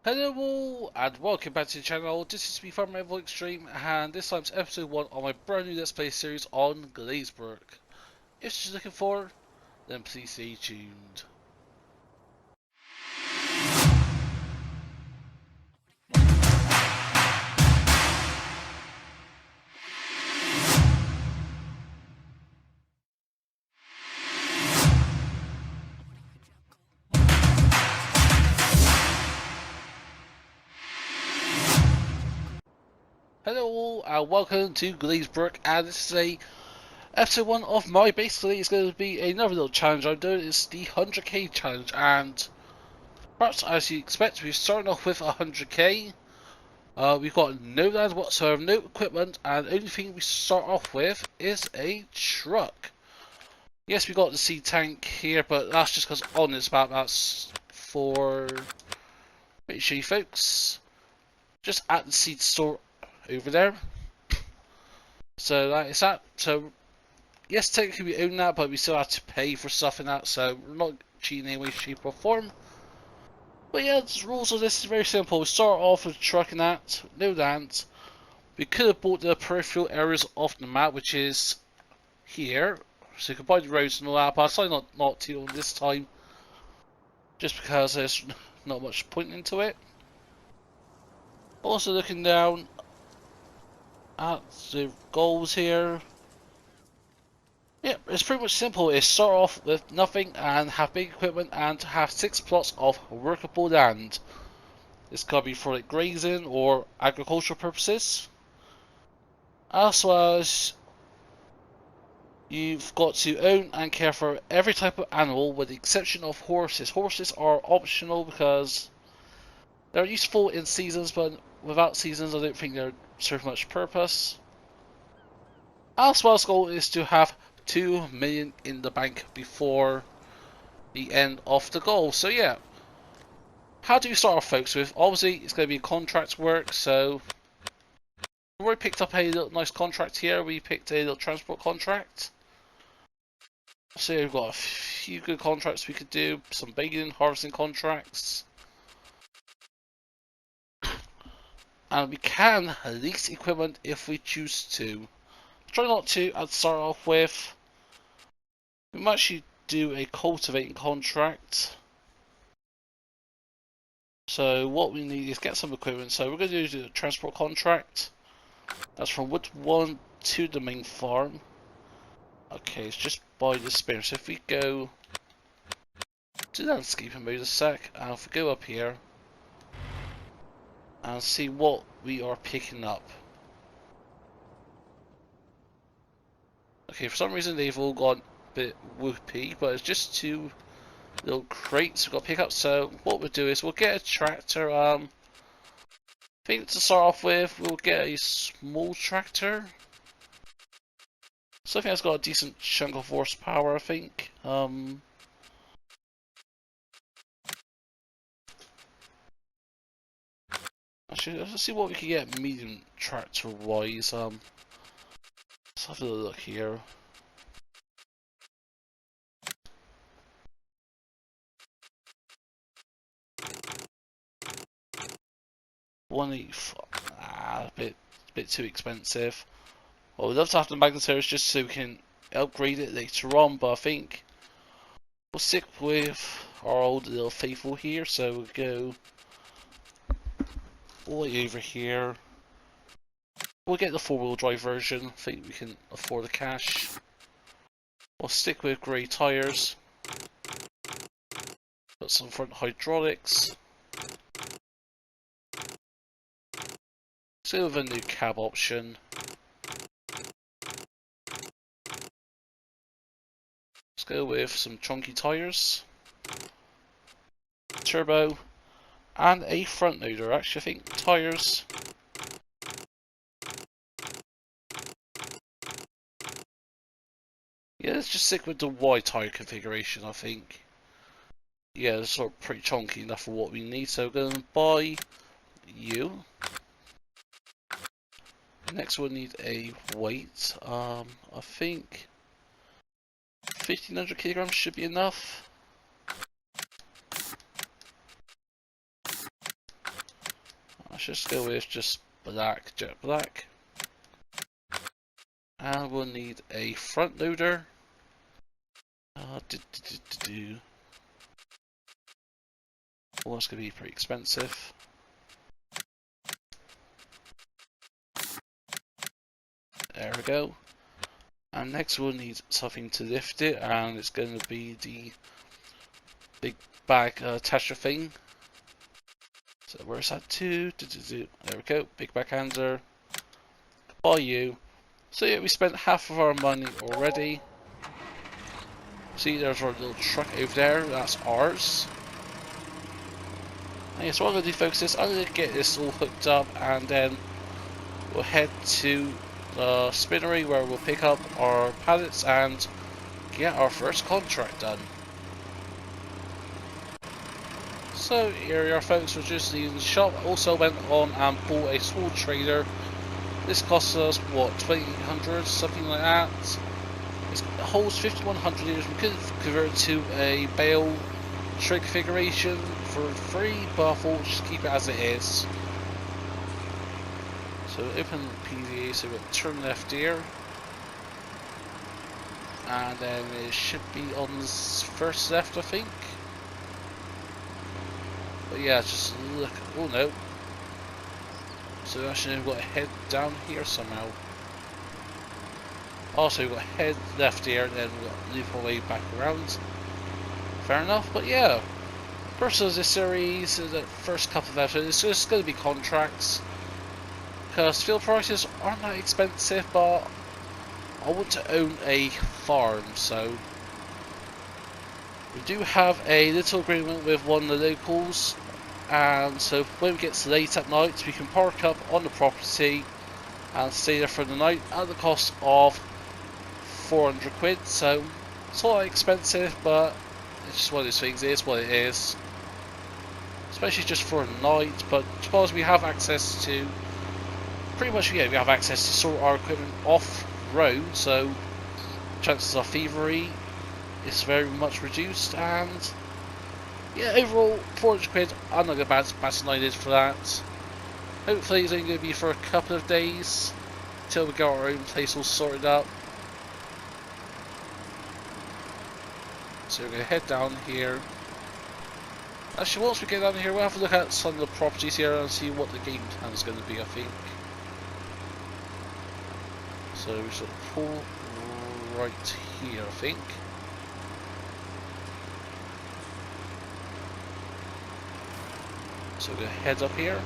Hello all and welcome back to the channel. This is me from Revel Extreme and this time's episode 1 on my brand new Let's Play series on Glazebrook. If you're looking for, then please stay tuned. Hello all and welcome to Glazebrook, and this is a episode 1 of my, basically it's going to be another little challenge I'm doing. It's the 100k challenge, and perhaps as you expect we're starting off with 100k. We've got no land whatsoever, no equipment, and the only thing we start off with is a truck. Yes, we got the seed tank here, but that's just because on this map that's for make sure you folks just at the seed store over there. So that is that. So yes, technically we own that, but we still have to pay for stuff in that, so we're not cheating in any way, shape or form. But yeah, the rules of this is very simple. We start off with a truck and that, no land. We could have bought the peripheral areas of the map, which is here. So you can buy the roads and all that, but I decided not to on this time. Just because there's not much point into it. Also looking down at the goals here. Yeah, it's pretty much simple. It's start off with nothing and have big equipment and have 6 plots of workable land. This could be for like grazing or agricultural purposes. As well as you've got to own and care for every type of animal with the exception of horses. Horses are optional because they're useful in seasons, but without seasons I don't think they serve much purpose. As well as goal is to have 2 million in the bank before the end of the goal. So yeah, how do you start off, folks? With obviously it's going to be contract work. So we already picked up a little nice contract here. We picked a little transport contract. So we've got a few good contracts we could do. Some bacon harvesting contracts. And we can lease equipment if we choose to. Try not to. I'd start off with. We might actually do a cultivating contract. So what we need is get some equipment. So we're going to do the transport contract. That's from Wood 1 to the main farm. Okay, it's just by the spare. So if we go to landscaping mode a sec, and if we go up here and see what we are picking up. Okay, for some reason they've all gone a bit whoopy, but it's just 2 little crates we've got to pick up. So what we'll do is we'll get a tractor. I think to start off with, we'll get a small tractor. Something that's got a decent chunk of horsepower, I think. Actually, let's see what we can get medium tractor wise. Let's have a look here. A bit too expensive. Well, we'd love to have the Magnetars just so we can upgrade it later on, but I think we'll stick with our old little faithful here. So we'll go all the way over here. We'll get the 4-wheel drive version. I think we can afford the cash. We'll stick with grey tyres. Put some front hydraulics. Let's go with a new cab option. Let's go with some chunky tyres. Turbo. And a front loader. Actually, I think tyres. Yeah, let's just stick with the wide tyre configuration, I think. Yeah, it's sort of pretty chunky enough for what we need, so we're going to buy you. Next we'll need a weight. I think 1500 kilograms should be enough. Let's just go with just black, jet black. And we'll need a front loader. Well, that's going to be pretty expensive. There we go. And next we'll need something to lift it, and it's going to be the big bag attachment thing. So where's that to? There we go, big backhander. By you. So yeah, we spent half of our money already. See, there's our little truck over there, that's ours. And yeah, so what I'm going to do, folks, is I'm going to get this all hooked up, and then we'll head to the spinnery where we'll pick up our pallets and get our first contract done. So here we are, folks, we're just leaving the shop. Also went on and bought a small trailer. This cost us what, 2,800, something like that. It holds 5,100 liters. We could convert it to a bale tray configuration for free, but I thought we'll just keep it as it is. So open the PVA, so we'll turn left here. And then it should be on the first left, I think. But yeah, just look. Oh no. So actually we've got to head down here somehow. Also we've got to head left here, and then we've got to leave our way back around. Fair enough, but yeah. Purpose of this series, the first couple of episodes, it's just going to be contracts. Because fuel prices aren't that expensive, but I want to own a farm, so we do have a little agreement with one of the locals, and so when it gets late at night we can park up on the property and stay there for the night at the cost of 400 quid, so it's not expensive, but it's just one of those things, it is what it is. Especially just for a night, but suppose we have access to pretty much, yeah, we have access to sort our equipment off-road, so chances of thievery is very much reduced, and yeah, overall, 400 quid, I'm not going to bat an eyelid for that. Hopefully it's only going to be for a couple of days, until we get our own place all sorted up. So we're going to head down here. Actually, once we get down here, we'll have a look at some of the properties here and see what the game plan is going to be, I think. So we sort of pull right here, I think. So we're going to head up here.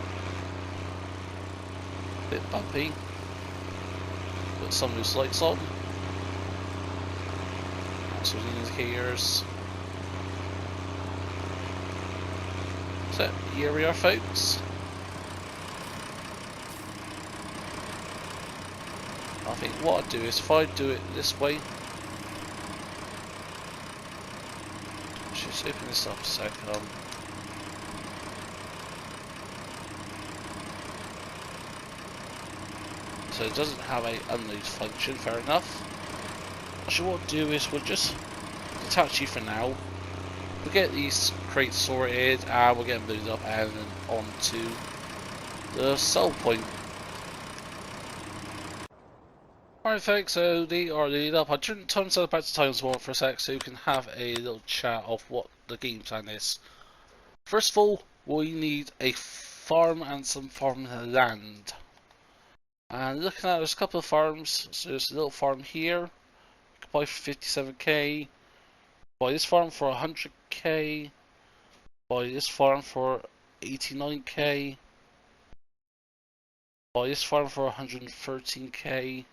Bit bumpy. Put some loose lights on. So indicators. So here we are, folks. I think what I'd do is, if I do it this way, let's just open this up a second. So it doesn't have a unload function, fair enough. Actually, what we'll do is we'll just detach you for now. We'll get these crates sorted and we'll get them loaded up and then on to the sell point. Alright folks, so they are loaded up. I turned myself back to times one for a sec so we can have a little chat of what the game plan is. First of all, we need a farm and some farmland. And looking at, there's a couple of farms. So there's a little farm here. You can buy for 57k. Buy this farm for 100k. Buy this farm for 89k. Buy this farm for 113k.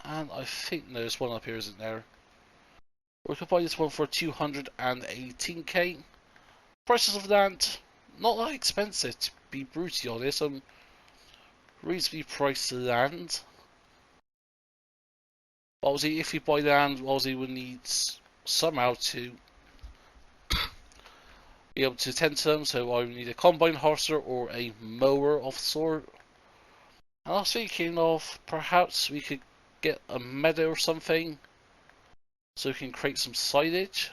And I think there's one up here, isn't there? We could buy this one for 218k. Prices of land, not that expensive to be brutally honest. Reasonably priced land. But obviously, if you buy land, obviously we need somehow to be able to tend to them. So I would need a combine harvester or a mower of sort. And I was thinking of perhaps we could get a meadow or something, so we can create some silage.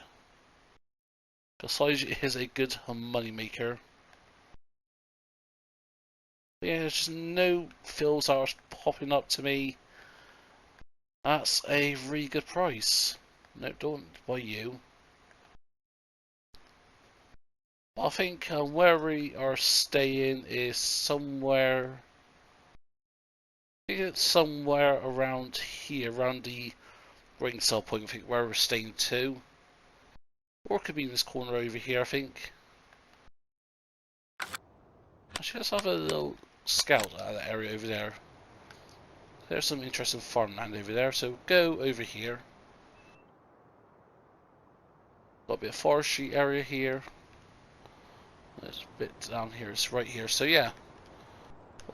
Because silage is a good money maker. But yeah, there's just no fills are popping up to me. That's a really good price. No, don't buy you. I think where we are staying is somewhere. I think it's somewhere around here, around the ring cell point. I think where we're staying too, or it could be in this corner over here. I think. Actually, let's have a little scout at that area over there. There's some interesting farmland over there, so go over here. Got a bit of forestry area here. There's a bit down here, it's right here. So yeah,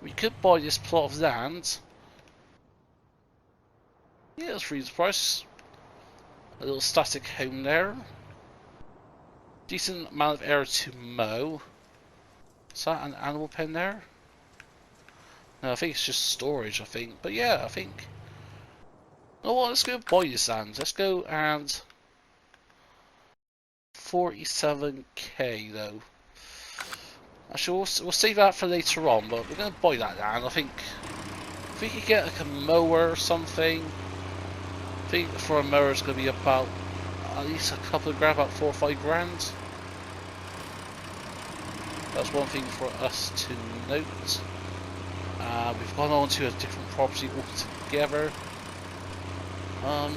we could buy this plot of land. Yeah, that's pretty price. A little static home there. Decent amount of area to mow. Is that an animal pen there? No, I think it's just storage, I think. But yeah, I think. You know what, let's go buy this land. Let's go and 47k though. Actually, we'll save that for later on, but we're going to buy that land. I think if we could get like a mower or something, I think for a mower it's going to be about at least a couple of grand, about 4 or 5 grand. That's one thing for us to note. We've gone on to a different property altogether.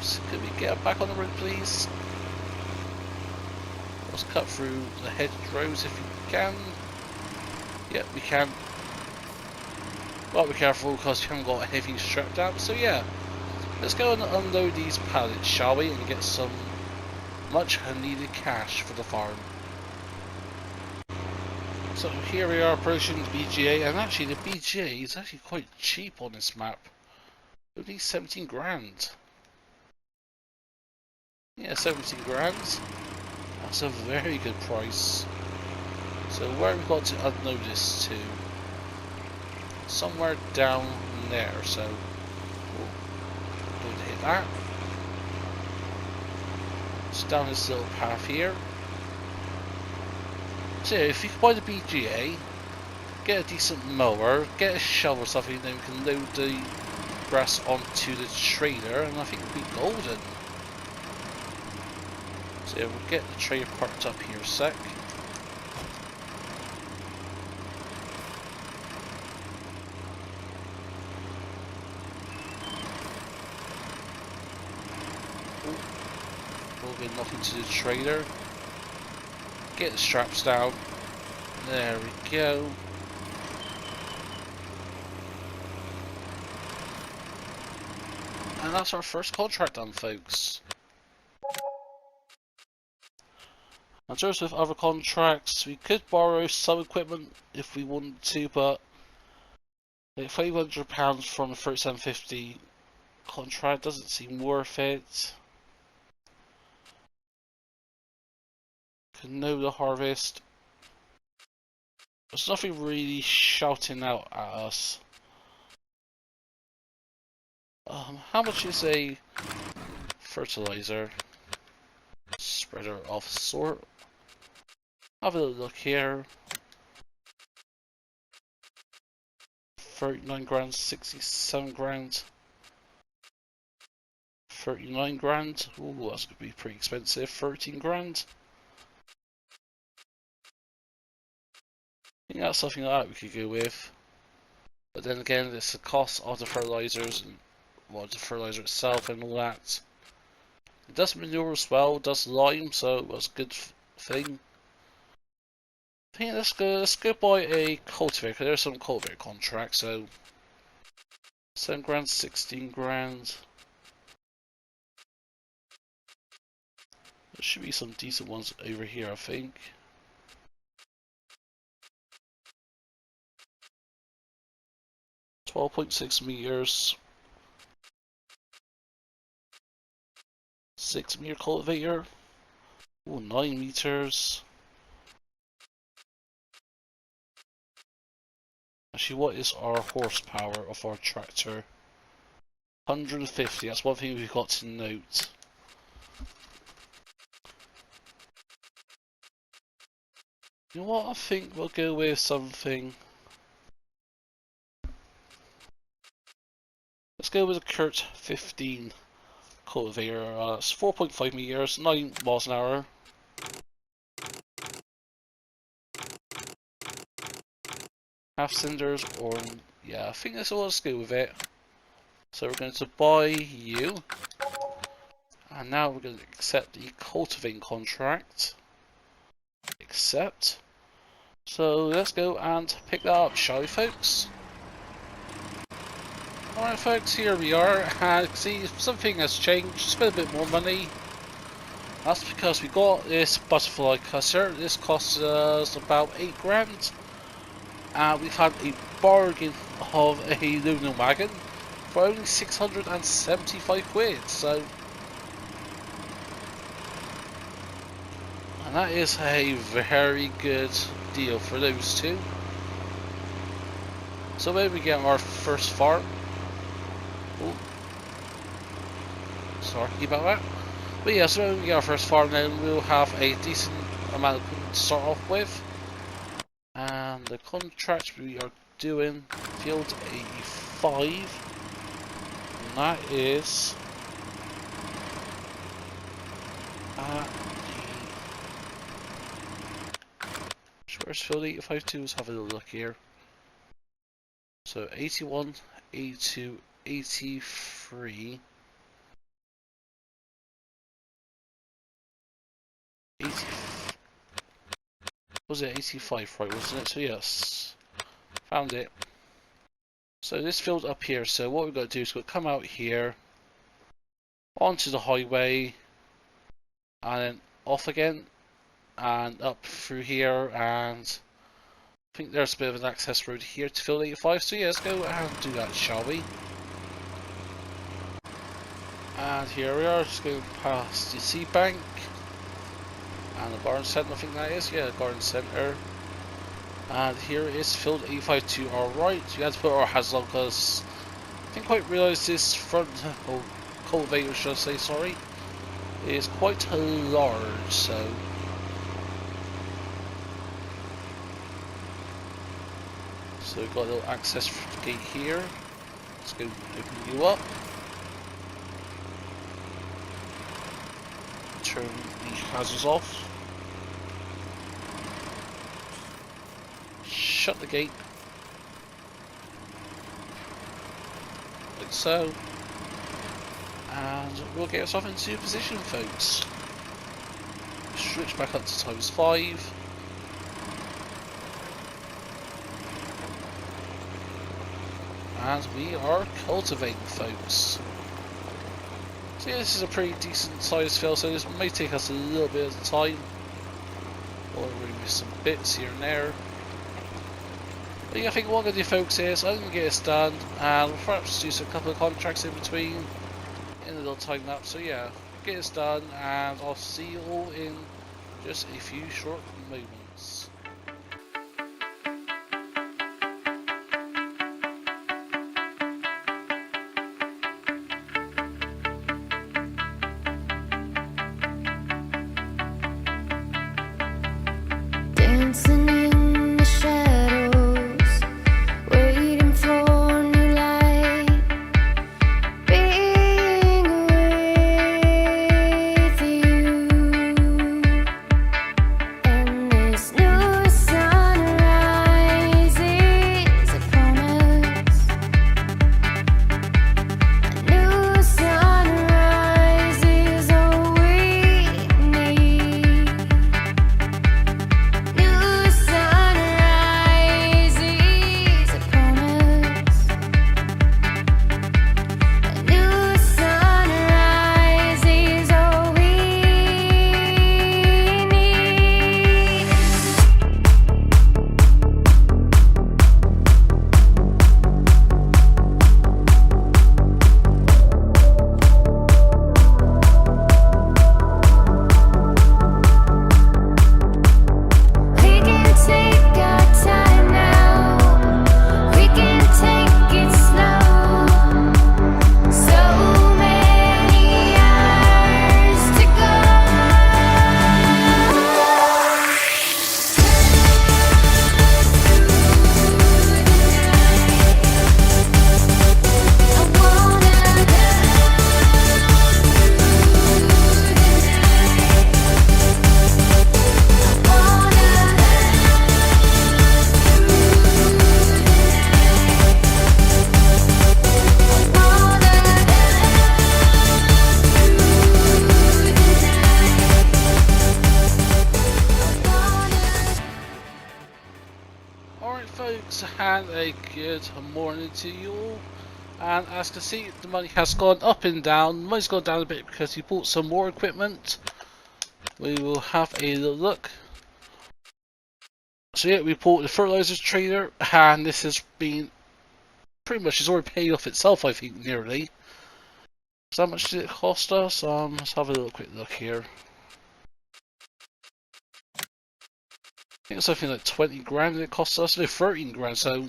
So could we get back on the road, please? Let's cut through the hedgerows if we can. Yeah, we can. Well, be careful because we haven't got a heavy strap down. So yeah, let's go and unload these pallets, shall we, and get some much needed cash for the farm. So here we are approaching the BGA, and actually the BGA is actually quite cheap on this map. Only 17 grand. Yeah, 17 grand. That's a very good price. So where have we got to unload this to? Somewhere down there, so don't hit that. It's down this little path here. So if you can buy the BGA, get a decent mower, get a shovel or something, then we can load the grass onto the trailer, and I think we'll be golden. So yeah, we'll get the trailer parked up here a sec. We'll get nothing to the trailer. Get the straps down. There we go. And that's our first contract done, folks. In terms of other contracts, we could borrow some equipment if we wanted to, but like £500 from a 3750 contract doesn't seem worth it. Can know the harvest. There's nothing really shouting out at us. How much is a fertilizer? Spreader of sort. Have a look here. 39 grand, 67 grand. 39 grand. Ooh, that's gonna be pretty expensive. 13 grand. I think that's something like that we could go with. But then again, it's the cost of the fertilizers and well, the fertilizer itself and all that. It does manure as well, does lime, so that's a good thing. I think let's go buy a cultivator. There's some cultivator contracts, so 7 grand, 16 grand. There should be some decent ones over here, I think. $12.6 meters. 6 meter cultivator. Ooh, 9 meters. Actually, what is our horsepower of our tractor? 150, that's one thing we've got to note. You know what, I think we'll go with something let's go with a Kurt 15 cultivator. It's 4.5 meters, 9 miles an hour. Half cylinders, or yeah, I think that's all. Let's go with it. So we're going to buy you, and now we're going to accept the cultivating contract. Accept. So let's go and pick that up, shall we, folks? Alright, folks, here we are. See, something has changed. Spent a bit more money. That's because we got this butterfly cutter. This costs us about 8 grand. And we've had a bargain of a lunar wagon for only 675 quid. So, and that is a very good deal for those two. So when we get our first farm, oh, sorry about that. But yeah, so when we get our first farm, then we'll have a decent amount of equipment to start off with. And the contract we are doing, field 85, and that is at the, where's field 85 to? Let's have a little look here. So 81, 82, 83, 80, was it 85, right, wasn't it? So yes, found it. So this field up here, so what we've got to do is we've got to come out here, onto the highway, and then off again, and up through here, and I think there's a bit of an access road here to field 85, so yeah, let's go and do that, shall we? And here we are, just going past the sea bank and the garden centre, I think that is, yeah, garden centre. And here is field 85 to our right. You have to put our hazard on because I didn't quite realise this front, or cultivator should I say, sorry, is quite large, so. So we've got a little access gate here. Let's go open you up. Turn the hazards off. Shut the gate. Like so. And we'll get ourselves into position, folks. Switch back up to ×5. And we are cultivating, folks. So yeah, this is a pretty decent sized field, so this may take us a little bit of time. We'll remove some bits here and there. But yeah, I think what I'm going to do, folks, is I'm going to get this done, and we'll perhaps do a couple of contracts in between, in a little time lapse. So yeah, get this done, and I'll see you all in just a few short moments. Dancing in the shadows, waiting for new light, being with you, and this new Alright folks, and a good morning to you all. And as you can see, the money has gone up and down. The money's gone down a bit because he bought some more equipment. We will have a look. So yeah, we bought the fertilizer trader, and this has been pretty much, it's already paid off itself, I think, nearly. So how much did it cost us? Let's have a little quick look here. I think it's something like 20 grand it cost us, no 13 grand, so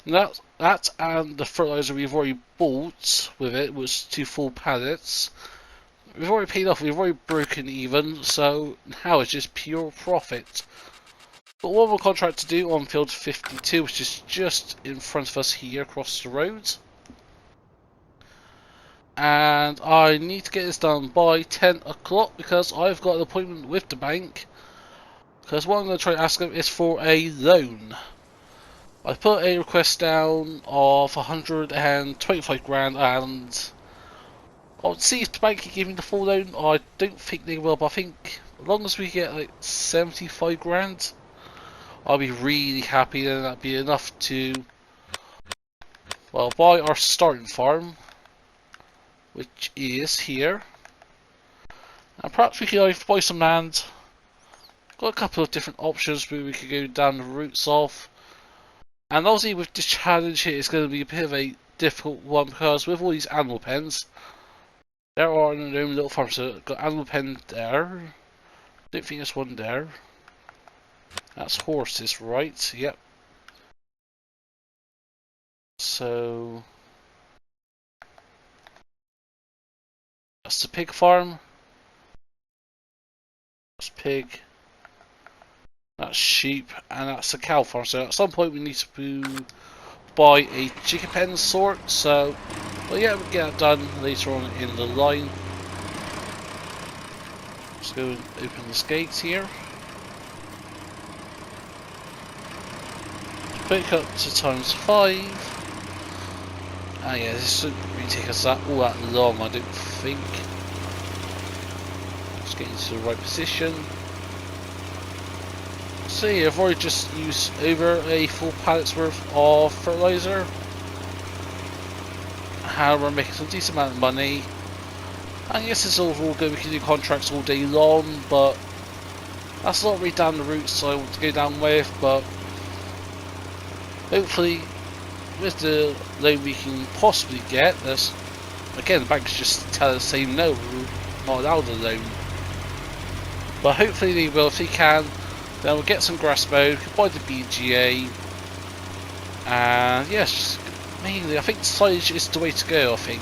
that and the fertilizer we've already bought with it was 2 full pallets. We've already paid off, we've already broken even, so now it's just pure profit. Got one more contract to do on field 52, which is just in front of us here across the road. And I need to get this done by 10 o'clock because I've got an appointment with the bank. Because what I'm going to try to ask them is for a loan. I put a request down of 125 grand and I'll see if the bank can give me the full loan. I don't think they will, but I think as long as we get like 75 grand, I'll be really happy, and that'll be enough to, well, buy our starting farm, which is here. And perhaps we could either buy some land. Got a couple of different options where we could go down the routes of. And obviously with this challenge here, it's going to be a bit of a difficult one because with all these animal pens, there are in their own little farm. So got animal pen there. Don't think there's one there. That's horses, right? Yep. So that's the pig farm. That's pig. That's sheep, and that's the cow farm. So at some point we need to buy a chicken pen sort. So, well, yeah, we'll get that done later on in the line. Let's go and open this gate here. Pick up to ×5. Ah, yeah, this shouldn't really take us all that long, I don't think. Let's get into the right position. So yeah, I've already just used over a full pallet's worth of fertilizer. However, we're making some decent amount of money. And yes, it's overall good, we can do contracts all day long, but that's not really down the routes I want to go down with, but hopefully with the loan we can possibly get, this again the banks just tell us saying no, we're not allowed a loan. But hopefully they will. If they can, then we'll get some grass mowed, we can buy the BGA, and yes, mainly I think silage is the way to go. I think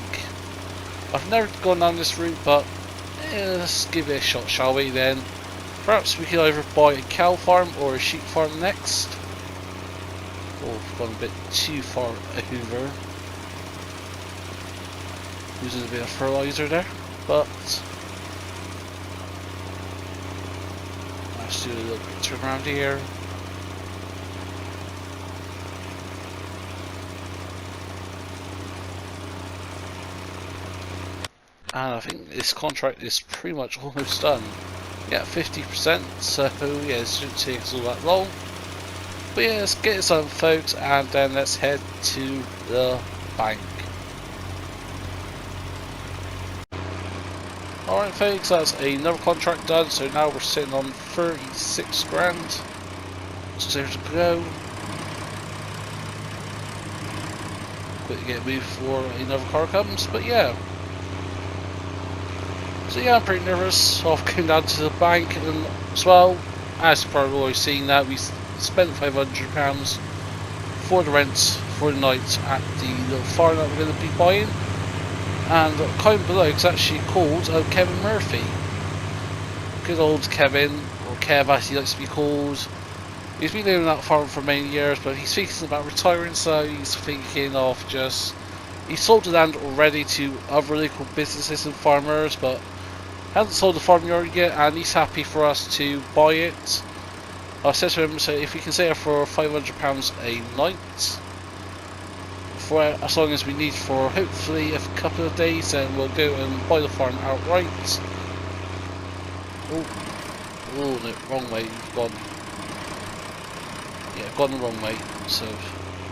I've never gone down this route, but let's give it a shot, shall we then? Perhaps we could either buy a cow farm or a sheep farm next. Oh, we've gone a bit too far over. Using a bit of fertilizer there, but let's do a little bit turn around here. And I think this contract is pretty much almost done. Yeah, 50%, so yeah, it shouldn't take us all that long. But yeah, let's get this on, folks, and then let's head to the bank. Alright folks, that's another contract done, so now we're sitting on 36 grand. So there to go. Quickly get moved before another car comes, but yeah. So yeah, I'm pretty nervous of going down to the bank, and as well, as you've probably already seen that, we spent £500 for the rent for the night at the little farm that we're going to be buying. And the comment below is actually called Kevin Murphy. Good old Kevin, or Kev as he likes to be called. He's been living that farm for many years, but he's thinking about retiring, so he's thinking of just... He sold the land already to other local businesses and farmers, but hasn't sold the farm yet, and he's happy for us to buy it. I said to him, so if we can sell it for £500 a night, for as long as we need for hopefully a couple of days, then we'll go and buy the farm outright. Oh no, wrong way, you've gone. Yeah, I've gone the wrong way. So,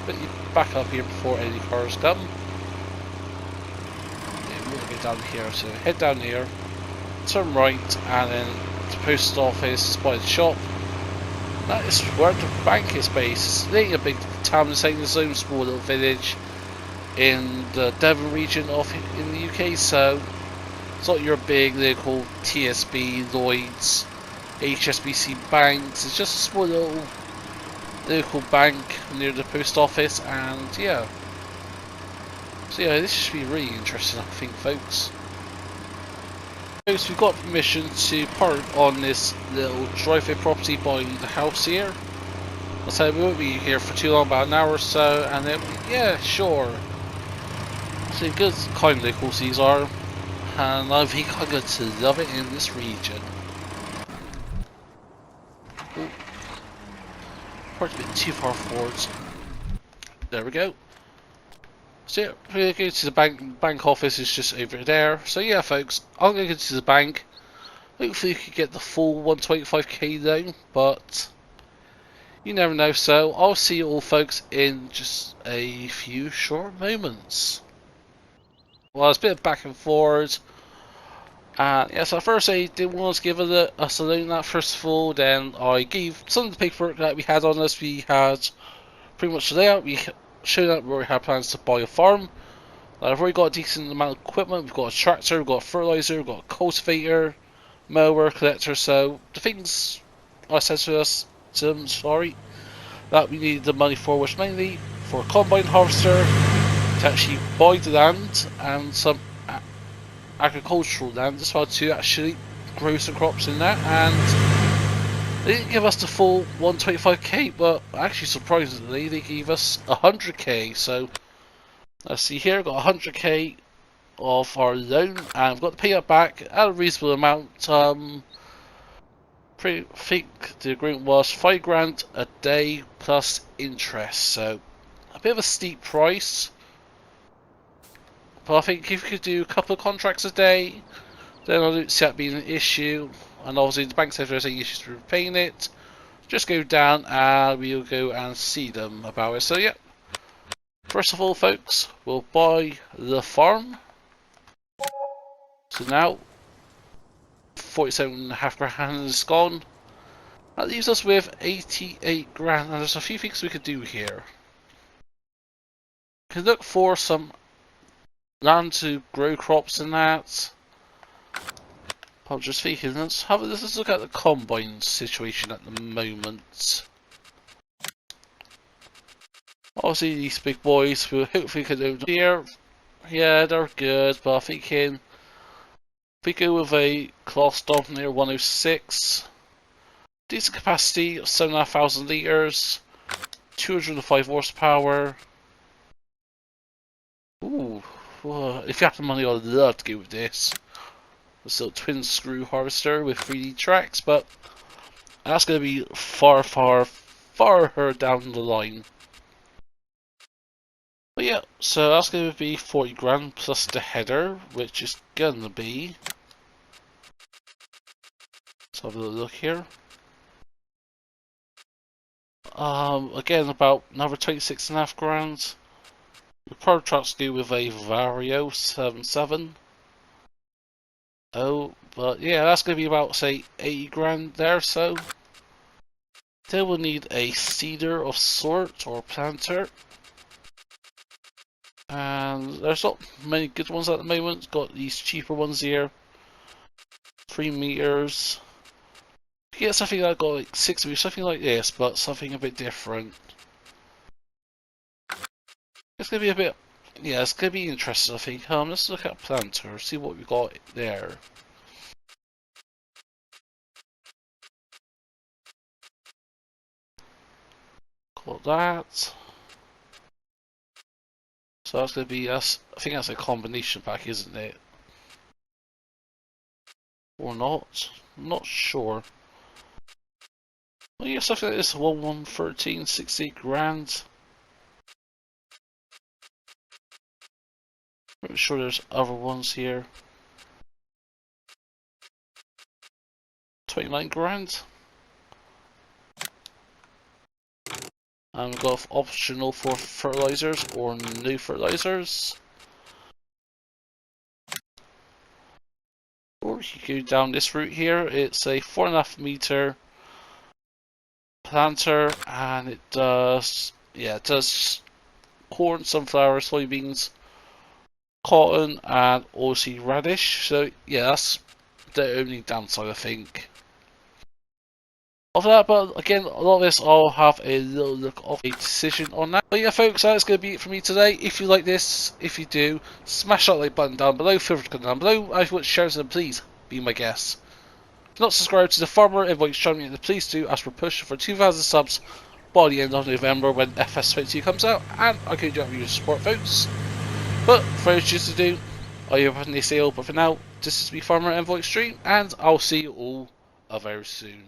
put you back up here before any cars come. Yeah, we'll get down here. So head down here, turn right, and then the post office by the shop. That is where the bank is based. It ain't a big town, it's ain't its own small little village in the Devon region of in the UK. So it's not your big local TSB, Lloyds, HSBC banks. It's just a small little local bank near the post office, and yeah. So yeah, this should be really interesting, I think, folks. Folks, we've got permission to park on this little driveway property by the house here. So we won't be here for too long, about an hour or so, and then yeah, sure. So good, kind locals these are, and I think I'm going to love it in this region. Oh, parked a bit too far forwards. There we go. So yeah, we're going to go to the bank office is just over there. So yeah, folks, I'm going to go to the bank. Hopefully you could get the full 125k loan, but you never know. So I'll see you all, folks, in just a few short moments. Well, it's a bit back and forwards. Yeah, so first I did want to give us a loan that first of all, then I gave some of the paperwork that we had on us. We had pretty much the layout. We showed that we had plans to buy a farm. I've already got a decent amount of equipment. We've got a tractor, we've got a fertilizer, we've got a cultivator, mower, collector. So the things I said to them, sorry, that we needed the money for was mainly for a combine harvester to actually buy the land and some agricultural land as well to actually grow some crops in that. And they didn't give us the full 125k, but actually surprisingly they gave us 100k. So let's see here, got 100k of our loan, and I've got to pay that back at a reasonable amount. Think the agreement was 5 grand a day plus interest, so a bit of a steep price. But I think if you could do a couple of contracts a day, then I don't see that being an issue. And obviously the bank said there's any issues with paying it, just go down and we'll go and see them about it. So yeah, first of all, folks, we'll buy the farm. So now 47.5 grand is gone. That leaves us with 88 grand, and there's a few things we could do here. We could look for some land to grow crops in that. I'm just thinking, let's look at the combine situation at the moment. Obviously these big boys will hopefully could do here. Yeah, they're good, but I'm thinking if we go with a class dump near 106. Decent capacity of 7,500 litres, 205 horsepower. Ooh, if you have the money, I'd love to go with this. This little twin screw harvester with 3D tracks, but that's going to be far down the line. But yeah, so that's going to be 40 grand plus the header, which is going to be. Let's have a little look here. Again, about another 26.5 grand. The Pro Trucks go with a Vario 77. Oh, but yeah, that's going to be about, say, 80 grand there, so. Then we'll need a seeder of sort, or planter. And there's not many good ones at the moment. Got these cheaper ones here. 3 meters. Yeah, something that got like 6 meters, something like this, but something a bit different. It's gonna be a bit, yeah, it's gonna be interesting. I think. Let's look at planter, see what we got there. Got that. So that's gonna be us. I think that's a combination pack, isn't it? Or not? I'm not sure. Well, yeah, something like this. 113, 68 grand. I'm sure there's other ones here. 29 grand. And we've got optional for fertilizers or new fertilizers. Or you can go down this route here. It's a 4.5 meter planter, and it does, yeah, it does corn, sunflower, soybeans, cotton, and also radish. So yeah, that's the only downside, I think. Of that, but again, a lot of this I'll have a little look of a decision on that. But yeah, folks, that's going to be it for me today. If you like this, if you do, smash that like button down below, feel free to comment down below. If you want to share them, please be my guest. If you're not subscribed to the Farmer Invite channel, please do, as we're pushing for 2,000 subs by the end of November when FS22 comes out, and I could do your support, folks. But for those just to do, I hope having a sale. But for now, this is me, Farmer Invite Stream, and I'll see you all very soon.